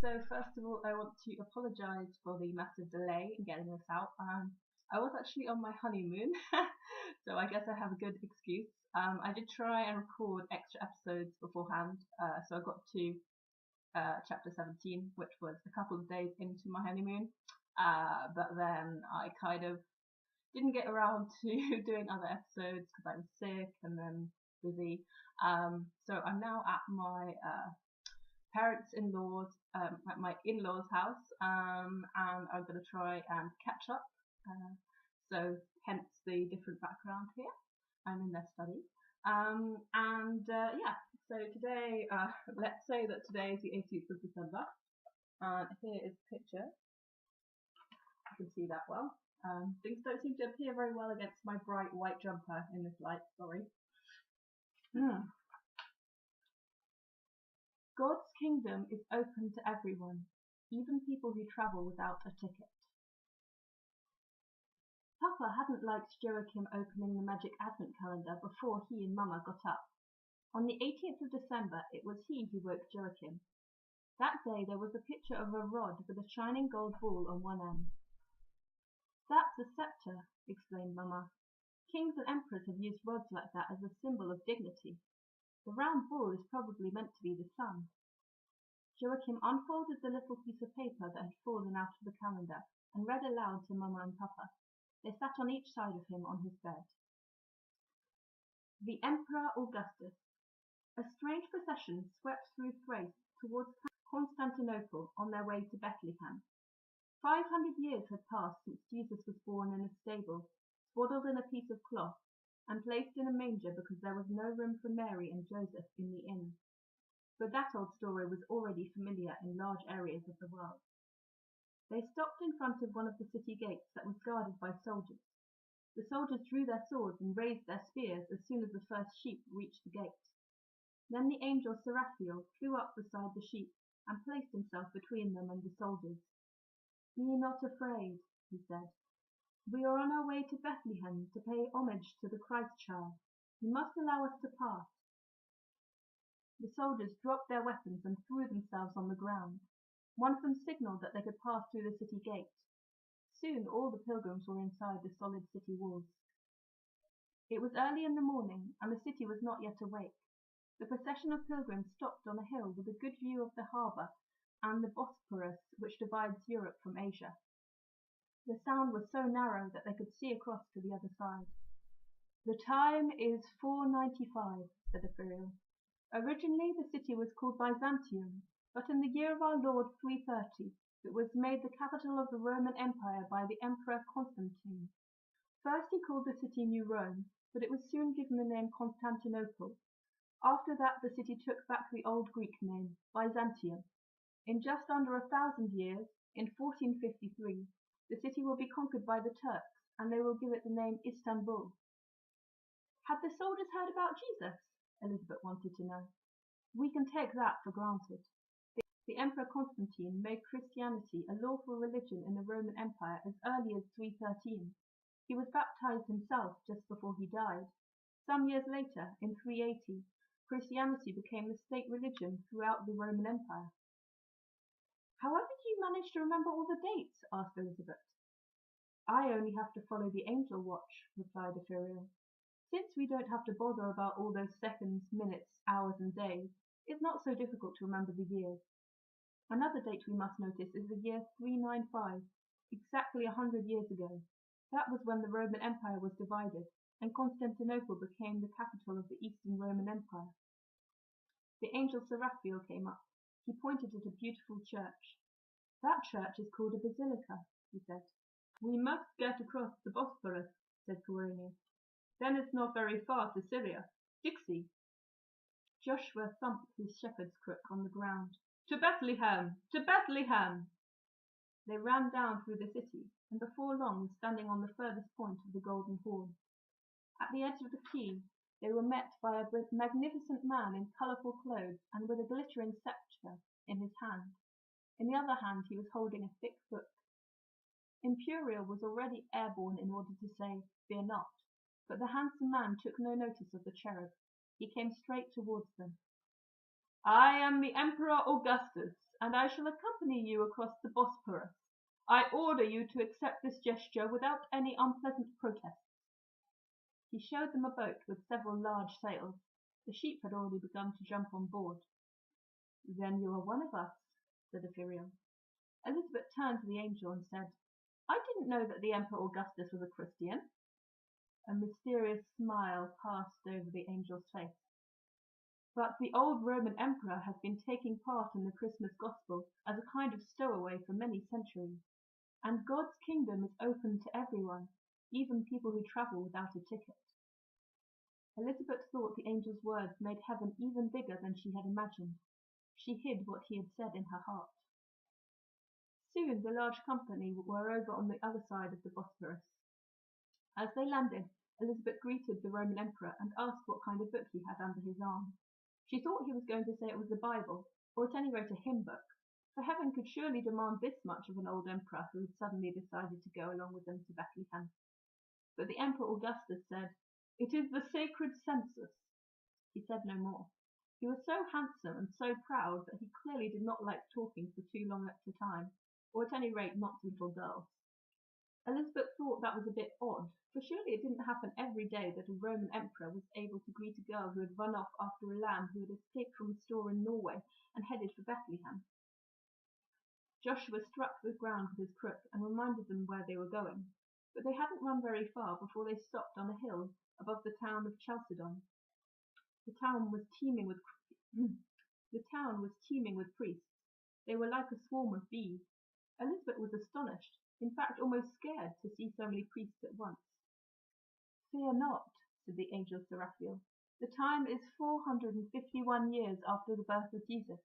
So first of all, I want to apologise for the massive delay in getting this out. I was actually on my honeymoon, so I guess I have a good excuse. I did try and record extra episodes beforehand, so I got to chapter 17, which was a couple of days into my honeymoon, but then I kind of didn't get around to doing other episodes because I was sick and then busy. So I'm now at my parents-in-laws, at my in-laws' house, and I'm going to try and catch up. So hence the different background here. I'm in their study. Yeah, so today, let's say that today is the 18th of December. And here is a picture. You can see that well. Things don't seem to appear very well against my bright white jumper in this light, sorry. God's kingdom is open to everyone, even people who travel without a ticket. Papa hadn't liked Joachim opening the magic advent calendar before he and Mama got up. On the 18th of December, it was he who woke Joachim. That day there was a picture of a rod with a shining gold ball on one end. That's a scepter, explained Mama. Kings and emperors have used rods like that as a symbol of dignity. The round ball is probably meant to be the sun. Joachim unfolded the little piece of paper that had fallen out of the calendar and read aloud to Mama and Papa. They sat on each side of him on his bed. The Emperor Augustus. A strange procession swept through Thrace towards Constantinople on their way to Bethlehem. 500 years had passed since Jesus was born in a stable, swaddled in a piece of cloth, and placed in a manger because there was no room for Mary and Joseph in the inn. But that old story was already familiar in large areas of the world. They stopped in front of one of the city gates that was guarded by soldiers. The soldiers drew their swords and raised their spears as soon as the first sheep reached the gate. Then the angel Seraphiel flew up beside the sheep and placed himself between them and the soldiers. "Be not afraid," he said. "We are on our way to Bethlehem to pay homage to the Christ child. You must allow us to pass." The soldiers dropped their weapons and threw themselves on the ground. One of them signalled that they could pass through the city gate. Soon all the pilgrims were inside the solid city walls. It was early in the morning, and the city was not yet awake. The procession of pilgrims stopped on a hill with a good view of the harbour and the Bosporus, which divides Europe from Asia. The Sound was so narrow that they could see across to the other side. "The time is 495, said Ephraim. "Originally the city was called Byzantium, but in the year of our Lord 330 it was made the capital of the Roman Empire by the Emperor Constantine. First he called the city New Rome, but it was soon given the name Constantinople. After that the city took back the old Greek name, Byzantium. In just under 1,000 years, in 1453, the city will be conquered by the Turks, and they will give it the name Istanbul." "Had the soldiers heard about Jesus?" Elizabeth wanted to know. "We can take that for granted. The Emperor Constantine made Christianity a lawful religion in the Roman Empire as early as 313. He was baptized himself just before he died. Some years later, in 380, Christianity became the state religion throughout the Roman Empire." "However do you manage to remember all the dates?" asked Elizabeth. "I only have to follow the angel watch," replied Ephraim. "Since we don't have to bother about all those seconds, minutes, hours and days, it's not so difficult to remember the years. Another date we must notice is the year 395, exactly 100 years ago. That was when the Roman Empire was divided, and Constantinople became the capital of the Eastern Roman Empire." The angel Seraphiel came up. He pointed at a beautiful church. "That church is called a basilica," he said. "We must get across the Bosporus," said Quirinius. "Then it's not very far to Syria. Dixie." Joshua thumped his shepherd's crook on the ground. "To Bethlehem! To Bethlehem!" They ran down through the city, and before long were standing on the furthest point of the Golden Horn. At the edge of the quay, they were met by a magnificent man in colourful clothes and with a glittering sceptre in his hand. In the other hand he was holding a thick book. Imperial was already airborne in order to say, "Fear not," but the handsome man took no notice of the cherub. He came straight towards them. I am the Emperor Augustus, and I shall accompany you across the Bosporus. I order you to accept this gesture without any unpleasant protests." He showed them a boat with several large sails. The sheep had already begun to jump on board. "Then you are one of us," said Ephraim. Elizabeth turned to the angel and said, "I didn't know that the Emperor Augustus was a Christian." A mysterious smile passed over the angel's face. "But the old Roman emperor has been taking part in the Christmas gospel as a kind of stowaway for many centuries, and God's kingdom is open to everyone, even people who travel without a ticket." Elizabeth thought the angel's words made heaven even bigger than she had imagined. She hid what he had said in her heart. Soon the large company were over on the other side of the Bosporus. As they landed, Elizabeth greeted the Roman emperor and asked what kind of book he had under his arm. She thought he was going to say it was the Bible, or at any rate a hymn book, for heaven could surely demand this much of an old emperor who had suddenly decided to go along with them to Bethlehem. But the Emperor Augustus said, "It is the sacred census." He said no more. He was so handsome and so proud that he clearly did not like talking for too long at a time, or at any rate not to little girls. Elizabeth thought that was a bit odd, for surely it didn't happen every day that a Roman emperor was able to greet a girl who had run off after a lamb who had escaped from a store in Norway and headed for Bethlehem. Joshua struck the ground with his crook and reminded them where they were going, but they hadn't run very far before they stopped on a hill above the town of Ch18. The town was teeming with priests. They were like a swarm of bees. Elizabeth was astonished, in fact almost scared, to see so many priests at once. "Fear not," said the angel Seraphiel. "The time is 451 years after the birth of Jesus,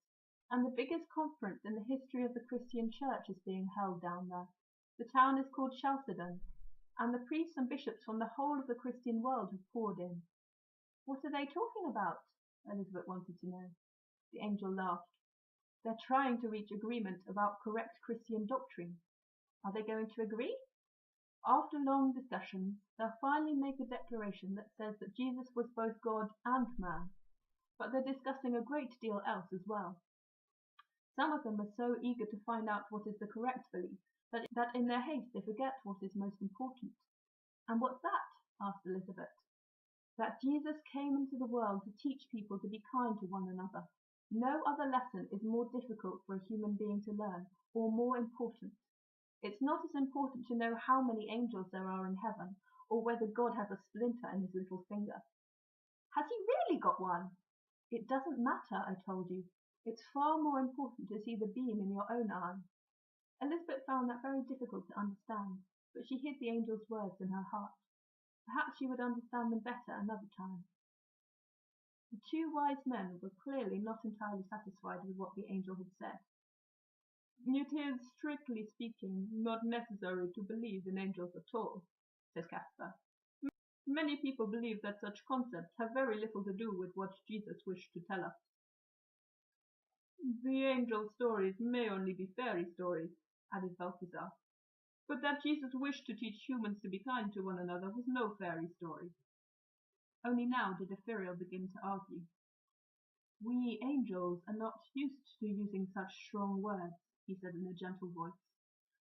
and the biggest conference in the history of the Christian church is being held down there. The town is called Chalcedon, and the priests and bishops from the whole of the Christian world have poured in." "What are they talking about?" Elizabeth wanted to know. The angel laughed. "They're trying to reach agreement about correct Christian doctrine." "Are they going to agree?" "After long discussions, they'll finally make a declaration that says that Jesus was both God and man, but they're discussing a great deal else as well. Some of them are so eager to find out what is the correct belief that in their haste they forget what is most important." "And what's that?" asked Elizabeth. "That Jesus came into the world to teach people to be kind to one another. No other lesson is more difficult for a human being to learn, or more important. It's not as important to know how many angels there are in heaven, or whether God has a splinter in his little finger." "Has he really got one?" "It doesn't matter, I told you. It's far more important to see the beam in your own eye." Elizabeth found that very difficult to understand, but she hid the angel's words in her heart. Perhaps she would understand them better another time. The two wise men were clearly not entirely satisfied with what the angel had said. "It is, strictly speaking, not necessary to believe in angels at all," said Caspar. "Many people believe that such concepts have very little to do with what Jesus wished to tell us. The angel stories may only be fairy stories," added Balthazar, "but that Jesus wished to teach humans to be kind to one another was no fairy story." Only now did Ephraim begin to argue. "We angels are not used to using such strong words," he said in a gentle voice.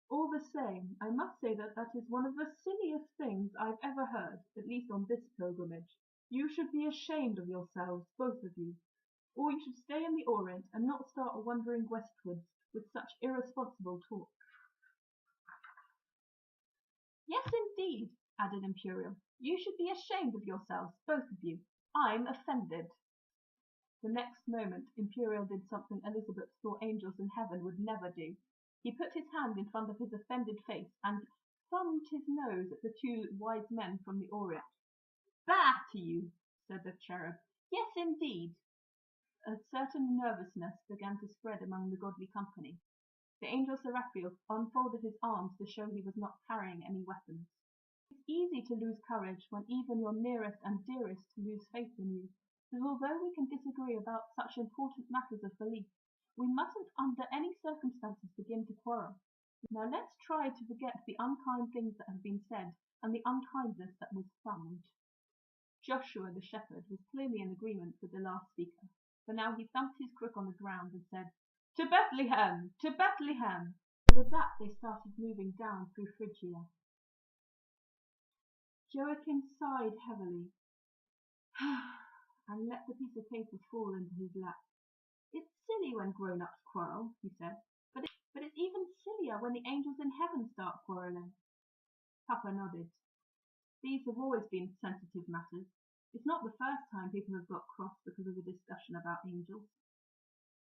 "All the same, I must say that is one of the silliest things I've ever heard, at least on this pilgrimage. You should be ashamed of yourselves, both of you. Or you should stay in the Orient and not start wandering westwards with such irresponsible talk." "Yes, indeed," added Imperial. "You should be ashamed of yourselves, both of you. I'm offended." The next moment Imperial did something Elizabeth thought angels in heaven would never do. He put his hand in front of his offended face and thumbed his nose at the two wise men from the Orient. "Bah to you," said the cherub. "Yes, indeed." A certain nervousness began to spread among the godly company. The angel Seraphiel unfolded his arms to show he was not carrying any weapons. It's easy to lose courage when even your nearest and dearest lose faith in you. But although we can disagree about such important matters of belief, we mustn't under any circumstances begin to quarrel. Now let's try to forget the unkind things that have been said and the unkindness that was thumbed. Joshua the shepherd was clearly in agreement with the last speaker, for now he thumped his crook on the ground and said, "To Bethlehem! To Bethlehem!" So with that they started moving down through Phrygia. Joachim sighed heavily and let the piece of paper fall into his lap. "It's silly when grown-ups quarrel," he said, but it's even sillier when the angels in heaven start quarrelling." Papa nodded. "These have always been sensitive matters. It's not the first time people have got cross because of a discussion about angels."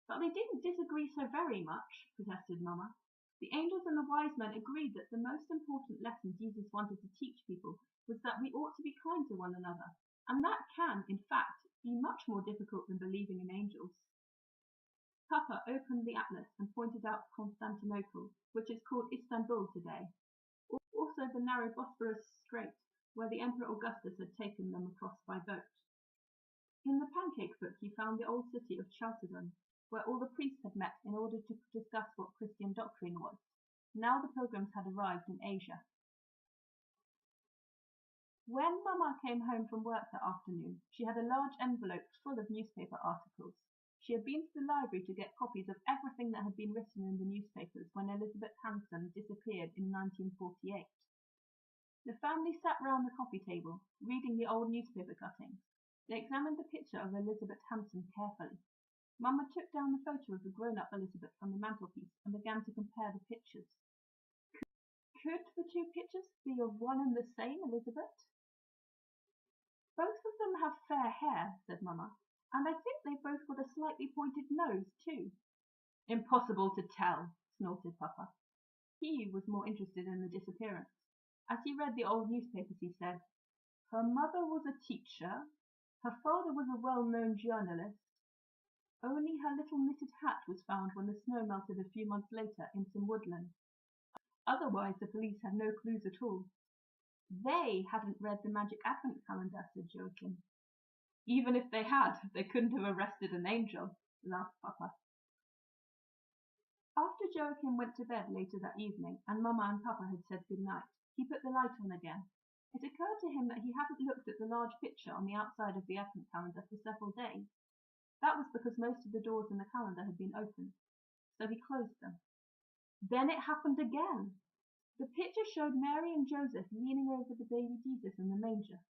"But they didn't disagree so very much," protested Mama. "The angels and the wise men agreed that the most important lesson Jesus wanted to teach people was that we ought to be kind to one another, and that can, in fact, be much more difficult than believing in angels." Papa opened the atlas and pointed out Constantinople, which is called Istanbul today, also the narrow Bosporus Strait, where the Emperor Augustus had taken them across by boat. In the pancake book he found the old city of Ch18, where all the priests had met in order to discuss what Christian doctrine was. Now the pilgrims had arrived in Asia. When Mama came home from work that afternoon, she had a large envelope full of newspaper articles. She had been to the library to get copies of everything that had been written in the newspapers when Elizabeth Hanson disappeared in 1948. The family sat round the coffee table, reading the old newspaper cuttings. They examined the picture of Elizabeth Hanson carefully. Mama took down the photo of the grown-up Elizabeth from the mantelpiece and began to compare the pictures. Could the two pictures be of one and the same Elizabeth? "Both of them have fair hair," said Mama, "and I think they've both got a slightly pointed nose, too." "Impossible to tell," snorted Papa. He was more interested in the disappearance. As he read the old newspapers, he said, "Her mother was a teacher. Her father was a well-known journalist. Only her little knitted hat was found when the snow melted a few months later in some woodland. Otherwise, the police had no clues at all." "They hadn't read the magic advent calendar," said Joachim. "Even if they had, they couldn't have arrested an angel," laughed Papa. After Joachim went to bed later that evening and Mama and Papa had said good night, he put the light on again. It occurred to him that he hadn't looked at the large picture on the outside of the advent calendar for several days. That was because most of the doors in the calendar had been opened, so he closed them. Then it happened again. The picture showed Mary and Joseph leaning over the baby Jesus in the manger.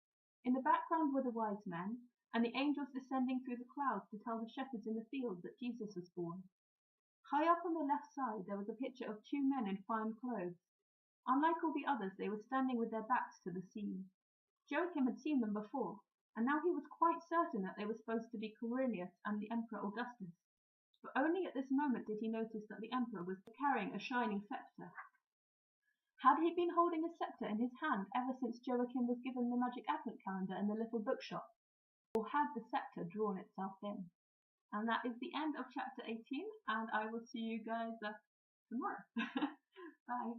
In the background were the wise men, and the angels descending through the clouds to tell the shepherds in the field that Jesus was born. High up on the left side there was a picture of two men in fine clothes. Unlike all the others, they were standing with their backs to the scene. Joachim had seen them before, and now he was quite certain that they were supposed to be Quirinius and the Emperor Augustus. But only at this moment did he notice that the Emperor was carrying a shining scepter. Had he been holding a scepter in his hand ever since Joachim was given the magic advent calendar in the little bookshop? Or had the scepter drawn itself in? And that is the end of chapter 18, and I will see you guys tomorrow. Bye.